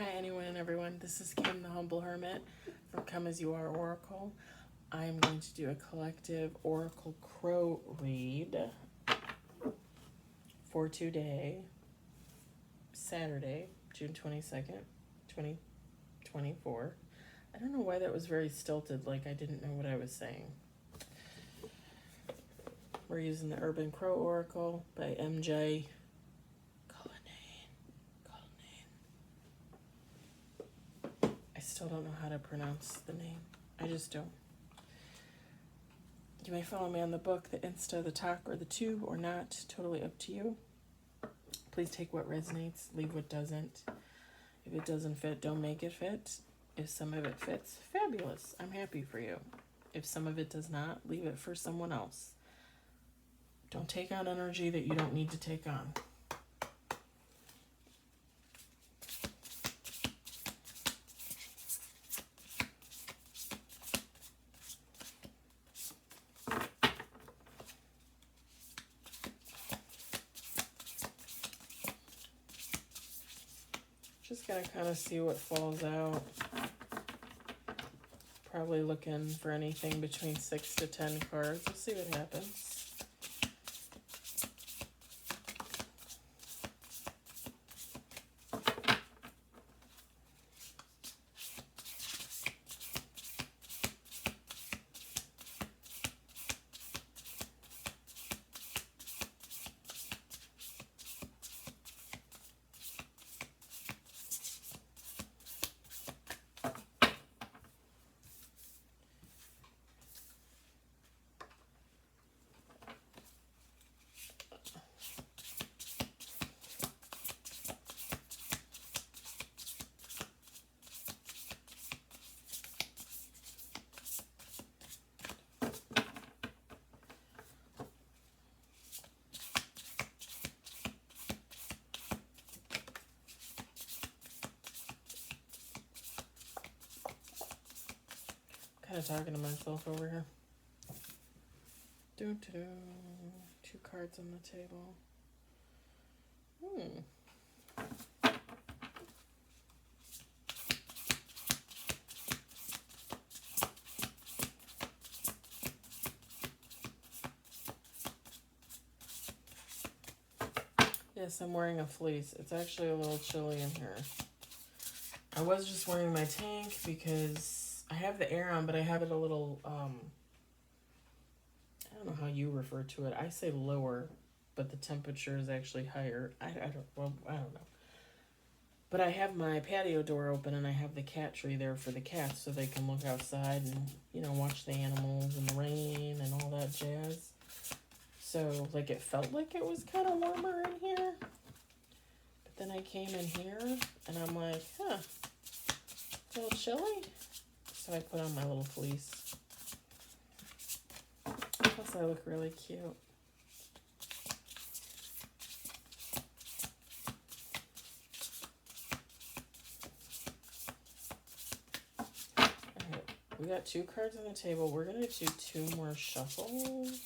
Hi, anyone and everyone. This is Kim, the Humble Hermit from Come As You Are Oracle. I'm going to do a collective Oracle Crow read for today, Saturday, June 22nd, 2024. I don't know why that was very stilted, like I didn't know what I was saying. We're using the Urban Crow Oracle by MJ I still don't know how to pronounce the name. I just don't. You may follow me on the book, the Insta, the talk, or the tube, or not. Totally up to you. Please take what resonates, leave what doesn't. If it doesn't fit, don't make it fit. If some of it fits, fabulous. I'm happy for you. If some of it does not, leave it for someone else. Don't take on energy that you don't need to take on. Just gonna kind of see what falls out. Probably looking for anything between 6 to 10 cards. We'll see what happens. Kind of talking to myself over here. Doo-doo-doo. 2 cards on the table. Yes, I'm wearing a fleece. It's actually a little chilly in here. I was just wearing my tank because I have the air on, but I have it a little, I don't know how you refer to it. I say lower, but the temperature is actually higher. I don't know. But I have my patio door open and I have the cat tree there for the cats so they can look outside and, watch the animals and the rain and all that jazz. So, it felt like it was kind of warmer in here. But then I came in here and I'm like, it's a little chilly. So I put on my little fleece. Plus I look really cute. Alright, we got 2 cards on the table. We're going to do 2 more shuffles.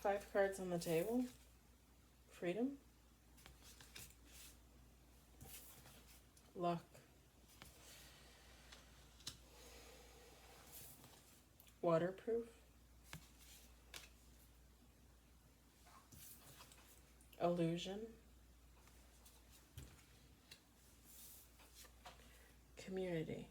5 cards on the table. Freedom. Luck. Waterproof. Illusion. Community.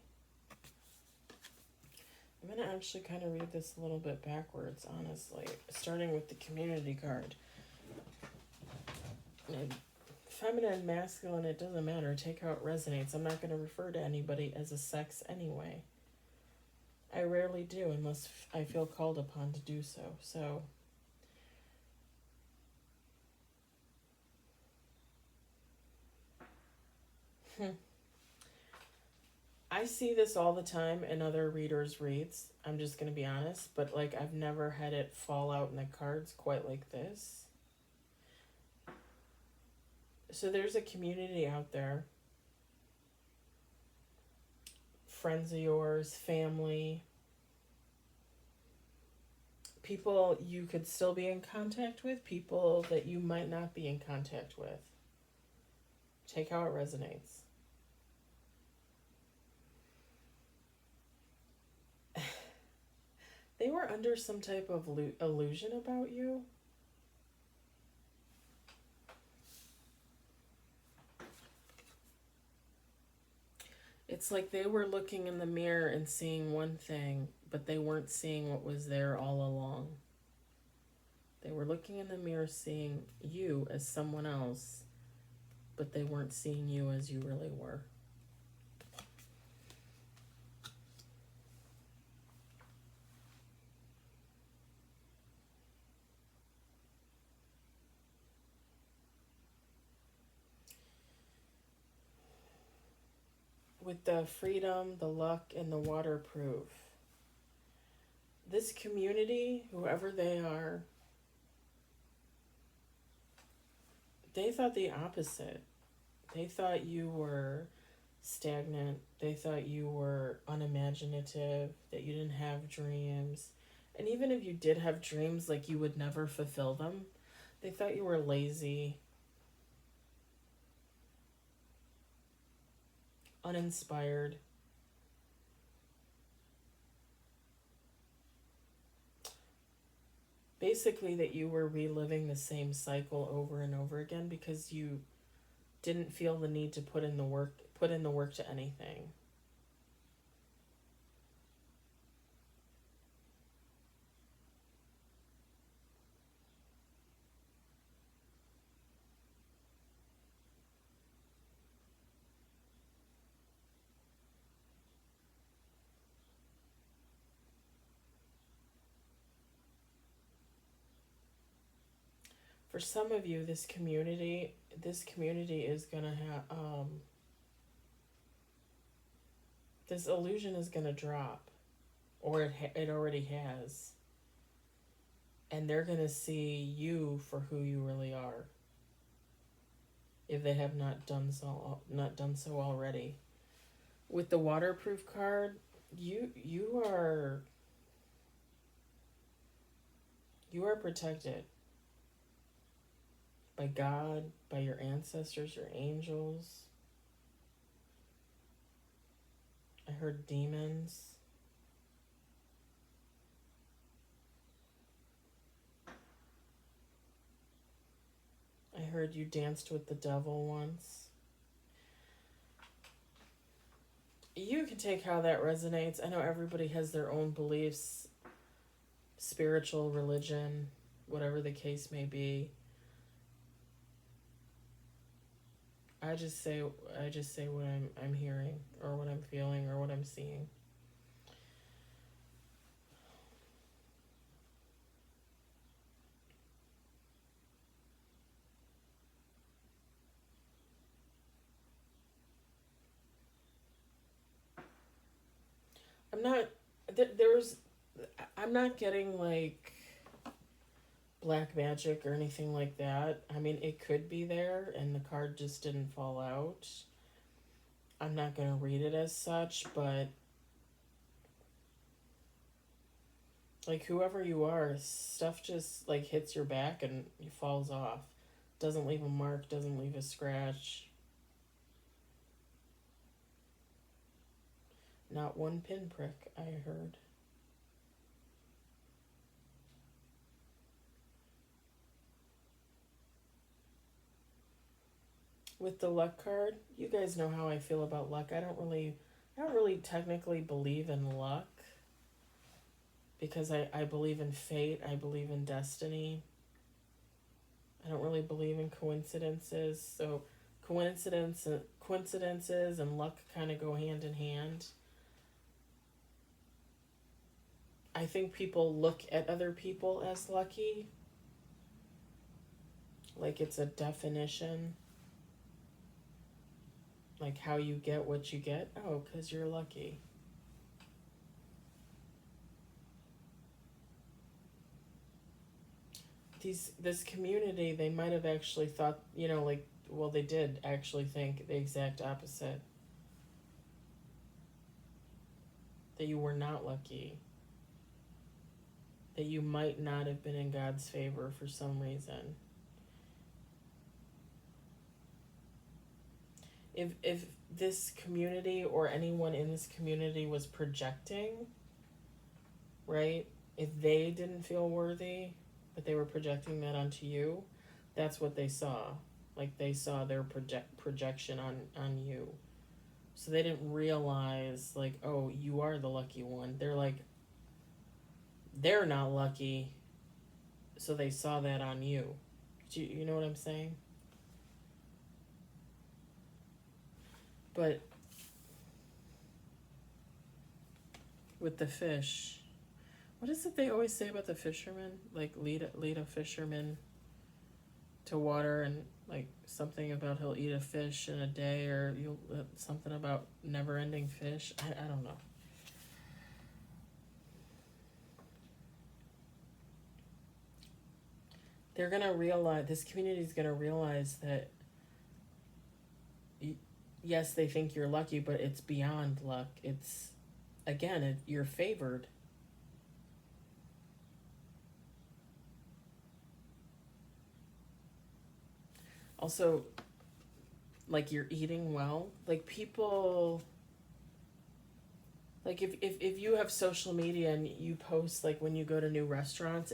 I'm going to actually kind of read this a little bit backwards, honestly. Starting with the community card. Feminine, masculine, it doesn't matter. Take how it resonates. I'm not going to refer to anybody as a sex anyway. I rarely do unless I feel called upon to do so. So, I see this all the time in other readers' reads. I'm just going to be honest. But, like, I've never had it fall out in the cards quite like this. So there's a community out there. Friends of yours, family. People you could still be in contact with. People that you might not be in contact with. Take how it resonates. They were under some type of illusion about you. It's like they were looking in the mirror and seeing one thing, but they weren't seeing what was there all along. They were looking in the mirror seeing you as someone else, but they weren't seeing you as you really were. With the freedom, the luck, and the waterproof. This community, whoever they are, they thought the opposite. They thought you were stagnant. They thought you were unimaginative, that you didn't have dreams. And even if you did have dreams, like you would never fulfill them. They thought you were lazy, uninspired. Basically that you were reliving the same cycle over and over again because you didn't feel the need to put in the work to anything. For some of you, this community is gonna have this illusion is gonna drop, or it already has, and they're gonna see you for who you really are. If they have not done so already. With the waterproof card, you are protected. By God, by your ancestors, your angels. I heard demons. I heard you danced with the devil once. You can take how that resonates. I know everybody has their own beliefs, spiritual, religion, whatever the case may be. I just say what I'm hearing, or what I'm feeling, or what I'm seeing. I'm not getting like black magic or anything like that. I mean, it could be there and the card just didn't fall out. I'm not going to read it as such, but Like whoever you are, stuff just like hits your back and it falls off. Doesn't leave a mark, doesn't leave a scratch. Not one pinprick, I heard. With the luck card, you guys know how I feel about luck. I don't really technically believe in luck because I believe in fate, I believe in destiny. I don't really believe in coincidences. So coincidences and luck kind of go hand in hand. I think people look at other people as lucky, like it's a definition, like how you get what you get. Oh, because you're lucky. This community, they might have actually thought, like, well, they did actually think the exact opposite, that you were not lucky, that you might not have been in God's favor for some reason. If this community or anyone in this community was projecting, right? If they didn't feel worthy, but they were projecting that onto you, that's what they saw. Like they saw their projection on you. So they didn't realize, like, oh, you are the lucky one. They're like, they're not lucky, so they saw that on you. You know what I'm saying? But with the fish, what is it they always say about the fishermen? Like lead a fisherman to water, and like something about he'll eat a fish in a day, or you'll something about never-ending fish. I don't know. They're gonna realize, this community is gonna realize that yes, they think you're lucky, but it's beyond luck. It's, again, you're favored. Also, like you're eating well. Like people, like if you have social media and you post like when you go to new restaurants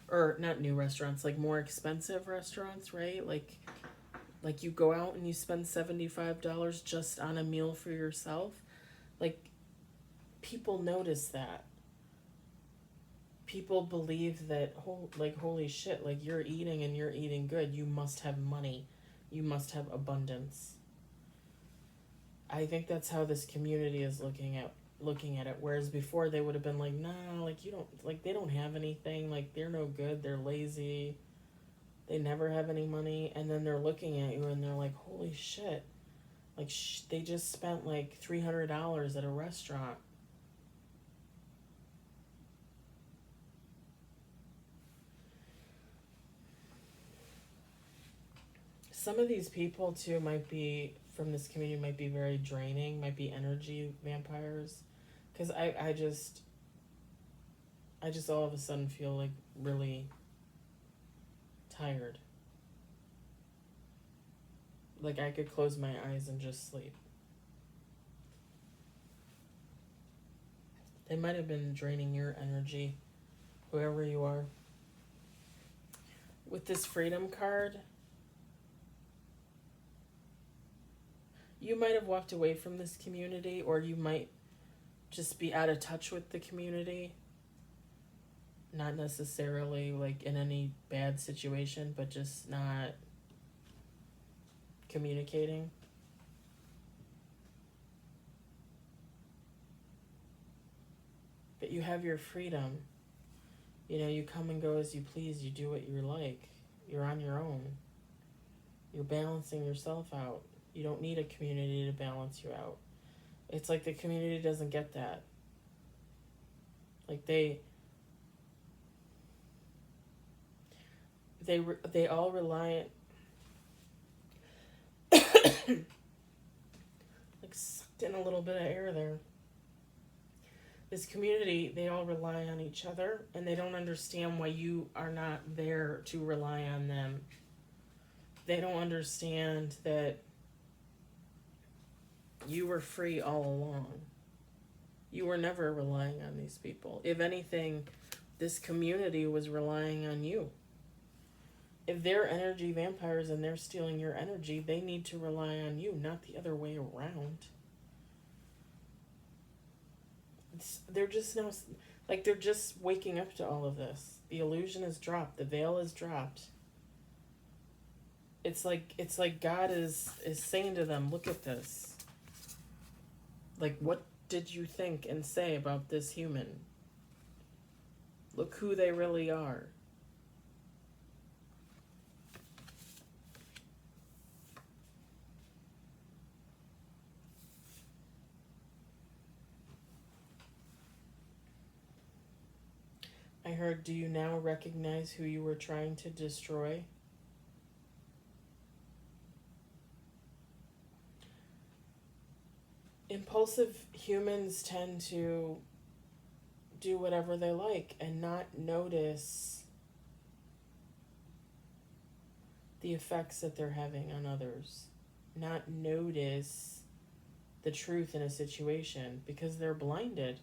or not new restaurants, like more expensive restaurants, right? Like you go out and you spend $75 just on a meal for yourself. Like people notice that. People believe that holy shit, like you're eating and you're eating good, you must have money. You must have abundance. I think that's how this community is looking at it, whereas before they would have been like, nah, like you don't, like they don't have anything, like they're no good, they're lazy, they never have any money. And then they're looking at you and they're like, holy shit, like they just spent like $300 at a restaurant. Some of these people too might be from this community, might be very draining, might be energy vampires, because I just all of a sudden feel like really tired. Like I could close my eyes and just sleep. They might have been draining your energy, whoever you are. With this freedom card, you might have walked away from this community, or you might just be out of touch with the community. Not necessarily like in any bad situation, but just not communicating. But you have your freedom. You come and go as you please. You do what you like. You're on your own. You're balancing yourself out. You don't need a community to balance you out. It's like the community doesn't get that. Like they all rely like sucked in a little bit of air there. this community, they all rely on each other, and they don't understand why you are not there to rely on them. They don't understand that you were free all along. You were never relying on these people. If anything, this community was relying on you. If they're energy vampires and they're stealing your energy, they need to rely on you, not the other way around. They're just now, like, they're just waking up to all of this. The illusion is dropped. The veil is dropped. It's like God is saying to them, look at this. Like, what did you think and say about this human? Look who they really are. I heard, do you now recognize who you were trying to destroy? Impulsive humans tend to do whatever they like and not notice the effects that they're having on others, not notice the truth in a situation because they're blinded.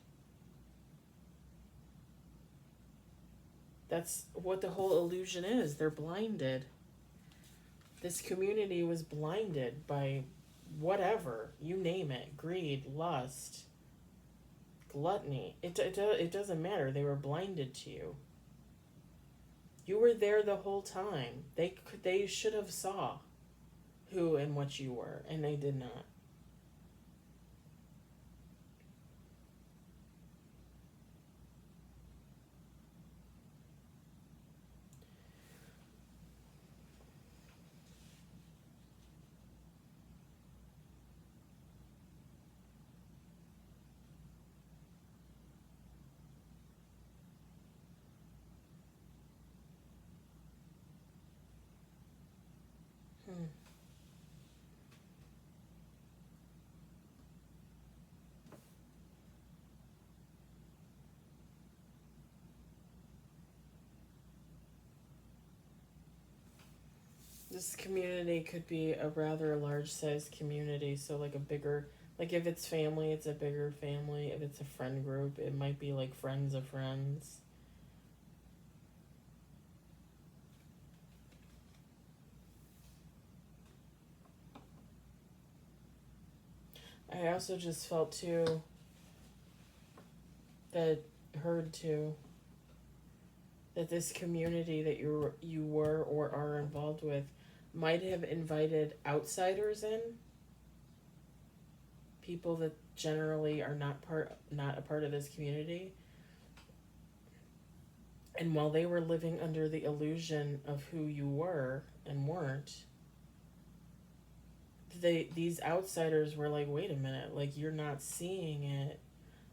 That's what the whole illusion is. They're blinded. This community was blinded by whatever, you name it, greed, lust, gluttony. It doesn't matter. They were blinded to you. You were there the whole time. They should have saw who and what you were, and they did not. Hmm. This community could be a rather large sized community, so like a bigger, like if it's family, it's a bigger family. If it's a friend group, it might be like friends of friends. I also just felt too that heard too that this community that you were or are involved with might have invited outsiders in, people that generally are not a part of this community. And while they were living under the illusion of who you were and weren't, these outsiders were like, wait a minute, like you're not seeing it.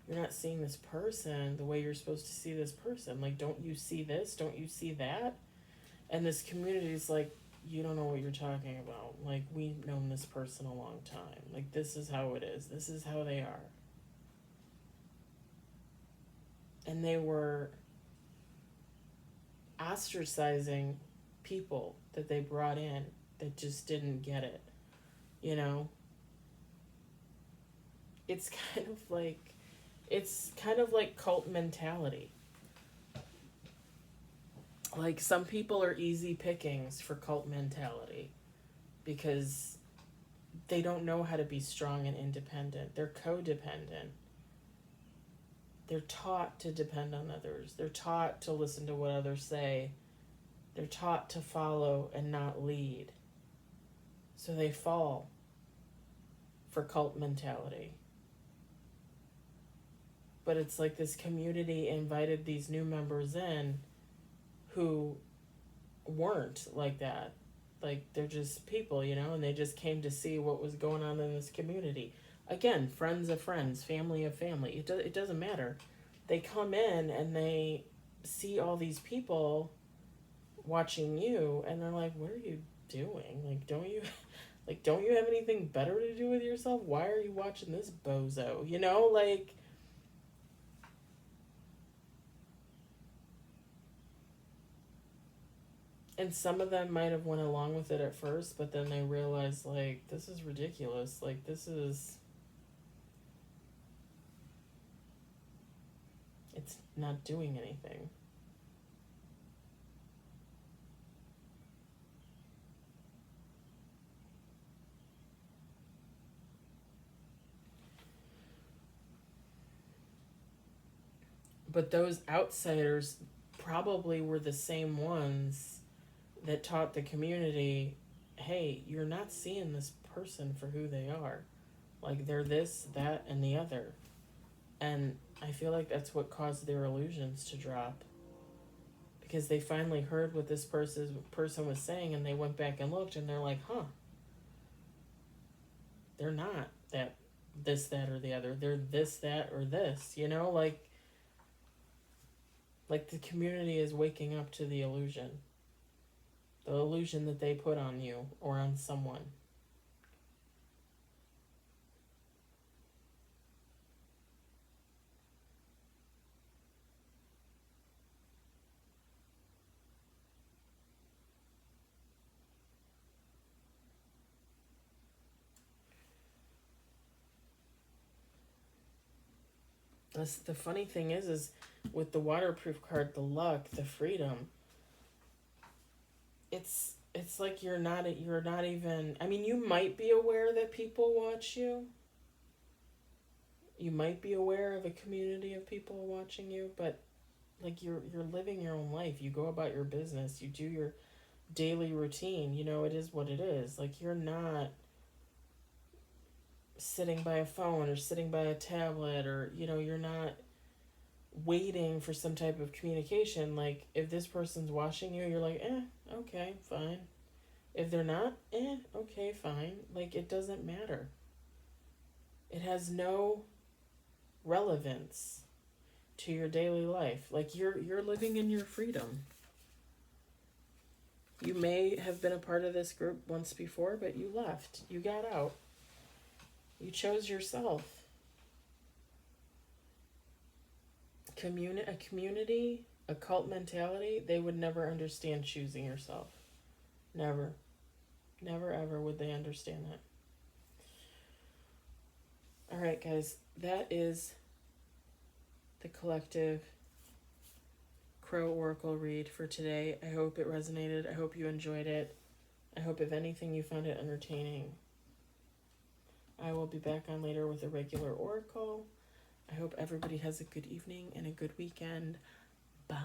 You're not seeing this person the way you're supposed to see this person. Like, don't you see this? Don't you see that? And this community is like, you don't know what you're talking about. Like, we've known this person a long time. Like, this is how it is. This is how they are. And they were ostracizing people that they brought in that just didn't get it. You know? It's kind of like cult mentality. Like, some people are easy pickings for cult mentality because they don't know how to be strong and independent. They're codependent. They're taught to depend on others. They're taught to listen to what others say. They're taught to follow and not lead. So they fall for cult mentality. But it's like this community invited these new members in who weren't like that. Like, they're just people, you know, and they just came to see what was going on in this community. Again, friends of friends, family of family. It doesn't matter. They come in and they see all these people watching you, and they're like, what are you doing? Like, don't you have anything better to do with yourself? Why are you watching this bozo? You know, like, And some of them might have went along with it at first, but then they realized, like, this is ridiculous. Like, this is, it's not doing anything. But those outsiders probably were the same ones that taught the community, hey, you're not seeing this person for who they are. Like, they're this, that, and the other. And I feel like that's what caused their illusions to drop. Because they finally heard what this person was saying, and they went back and looked, and they're like, huh, they're not that, this, that, or the other. They're this, that, or this. You know, like the community is waking up to the illusion that they put on you or on someone. That's, the funny thing is with the waterproof card, the luck, the freedom, it's like you're not even, I mean, you might be aware that people watch you. You might be aware of a community of people watching you, but like you're living your own life. You go about your business. You do your daily routine. You know, it is what it is. Like, you're not sitting by a phone or sitting by a tablet, or, you know, you're not waiting for some type of communication. Like, if this person's watching you, you're like, okay, fine. If they're not, okay, fine. Like, it doesn't matter. It has no relevance to your daily life. Like, you're living in your freedom. You may have been a part of this group once before, but you left. You got out. You chose yourself. A community, a cult mentality, they would never understand choosing yourself. Never. Never ever would they understand that. Alright, guys, that is the collective Crow Oracle read for today. I hope it resonated. I hope you enjoyed it. I hope, if anything, you found it entertaining. I will be back on later with a regular oracle. I hope everybody has a good evening and a good weekend. Bye.